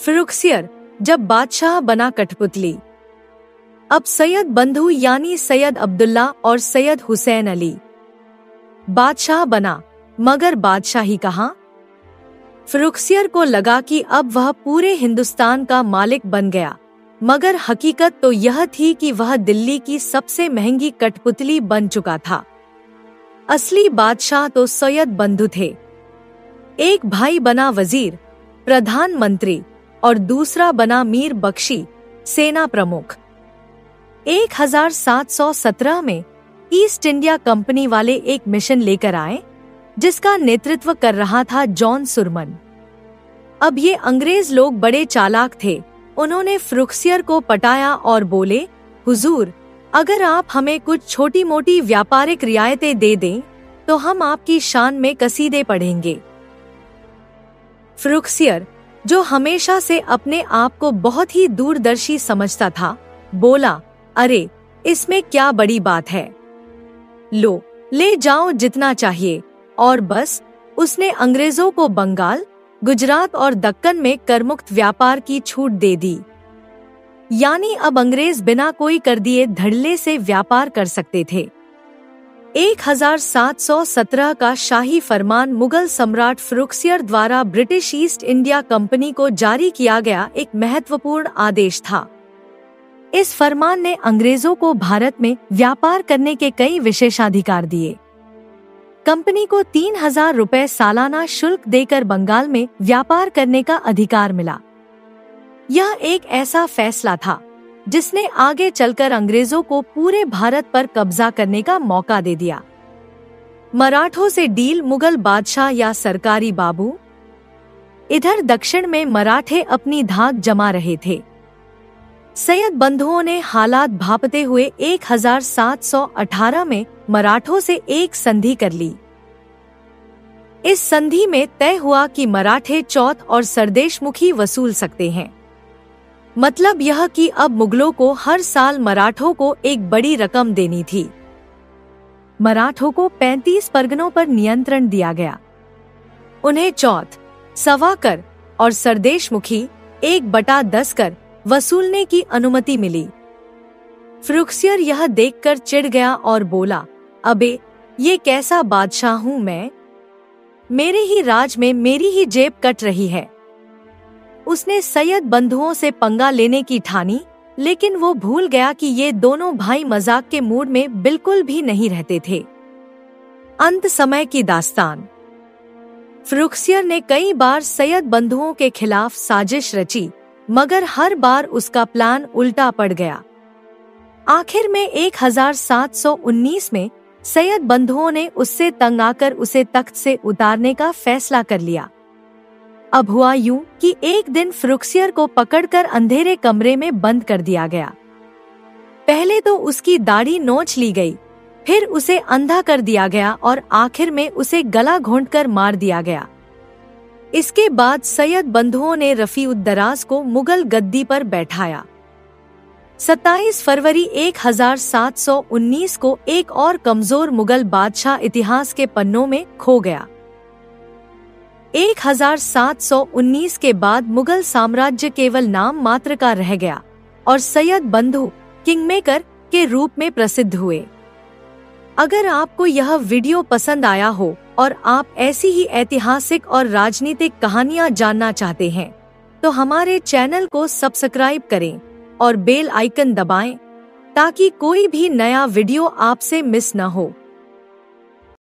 फिरुखसियर जब बादशाह बना कठपुतली। अब सैयद बंधु यानी सैयद अब्दुल्ला और सैयद हुसैन अली बादशाह बना, मगर बादशाही कहाँ? फिरुखसियर को लगा कि अब वह पूरे हिंदुस्तान का मालिक बन गया, मगर हकीकत तो यह थी कि वह दिल्ली की सबसे महंगी कठपुतली बन चुका था। असली बादशाह तो सैयद बंधु थे। एक भाई बना वजीर, प्रधानमंत्री और दूसरा बना मीर बख्शी, सेना प्रमुख। 1717 में ईस्ट इंडिया कंपनी वाले एक मिशन लेकर आए, जिसका नेतृत्व कर रहा था जॉन सुरमन। अब ये अंग्रेज लोग बड़े चालाक थे। उन्होंने फिरुखसियर को पटाया और बोले, हुजूर, अगर आप हमें कुछ छोटी मोटी व्यापारिक रियायतें दे दें तो हम आपकी शान में कसीदे पढ़ेंगे। फिरुखसियर, जो हमेशा से अपने आप को बहुत ही दूरदर्शी समझता था, बोला, अरे इसमें क्या बड़ी बात है, लो ले जाओ जितना चाहिए। और बस उसने अंग्रेजों को बंगाल, गुजरात और दक्कन में करमुक्त व्यापार की छूट दे दी। यानी अब अंग्रेज बिना कोई कर दिए धड़ल्ले से व्यापार कर सकते थे। 1717 का शाही फरमान मुगल सम्राट फिरुखसियर द्वारा ब्रिटिश ईस्ट इंडिया कंपनी को जारी किया गया एक महत्वपूर्ण आदेश था। इस फरमान ने अंग्रेजों को भारत में व्यापार करने के कई विशेषाधिकार दिए। कंपनी को 3000 रुपए सालाना शुल्क देकर बंगाल में व्यापार करने का अधिकार मिला। यह एक ऐसा फैसला था जिसने आगे चलकर अंग्रेजों को पूरे भारत पर कब्जा करने का मौका दे दिया। मराठों से डील मुगल बादशाह या सरकारी बाबू। इधर दक्षिण में मराठे अपनी धाक जमा रहे थे। सैयद बंधुओं ने हालात भांपते हुए 1718 में मराठों से एक संधि कर ली। इस संधि में तय हुआ कि मराठे चौथ और सरदेशमुखी वसूल सकते हैं। मतलब यह कि अब मुगलों को हर साल मराठों को एक बड़ी रकम देनी थी। मराठों को 35 परगनों पर नियंत्रण दिया गया। उन्हें चौथ, सवा कर और सरदेशमुखी 1/10 कर वसूलने की अनुमति मिली। फिरुखसियर यह देखकर चिढ़ गया और बोला, अबे ये कैसा बादशाह हूँ मैं, मेरे ही राज में मेरी ही जेब कट रही है। उसने सैयद बंधुओं से पंगा लेने की ठानी, लेकिन वो भूल गया कि ये दोनों भाई मजाक के मूड में बिल्कुल भी नहीं रहते थे। अंत समय की दास्तान। फिरुखसियर ने कई बार सैयद बंधुओं के खिलाफ साजिश रची, मगर हर बार उसका प्लान उल्टा पड़ गया। आखिर में 1719 में सैयद बंधुओं ने उससे तंग आकर उसे तख्त से उतारने का फैसला कर लिया। अब हुआ यूं कि एक दिन फिरुखसियर को पकड़कर अंधेरे कमरे में बंद कर दिया गया। पहले तो उसकी दाढ़ी नोच ली गई, फिर उसे अंधा कर दिया गया और आखिर में उसे गला घोंटकर मार दिया गया। इसके बाद सैयद बंधुओं ने रफी-उद-दराज को मुगल गद्दी पर बैठाया। 27 फरवरी 1719 को एक और कमजोर मुगल बादशाह इतिहास के पन्नों में खो गया। 1719 के बाद मुगल साम्राज्य केवल नाम मात्र का रह गया और सैयद बंधु किंगमेकर के रूप में प्रसिद्ध हुए। अगर आपको यह वीडियो पसंद आया हो और आप ऐसी ही ऐतिहासिक और राजनीतिक कहानियां जानना चाहते हैं, तो हमारे चैनल को सब्सक्राइब करें और बेल आइकन दबाएं ताकि कोई भी नया वीडियो आपसे मिस न हो।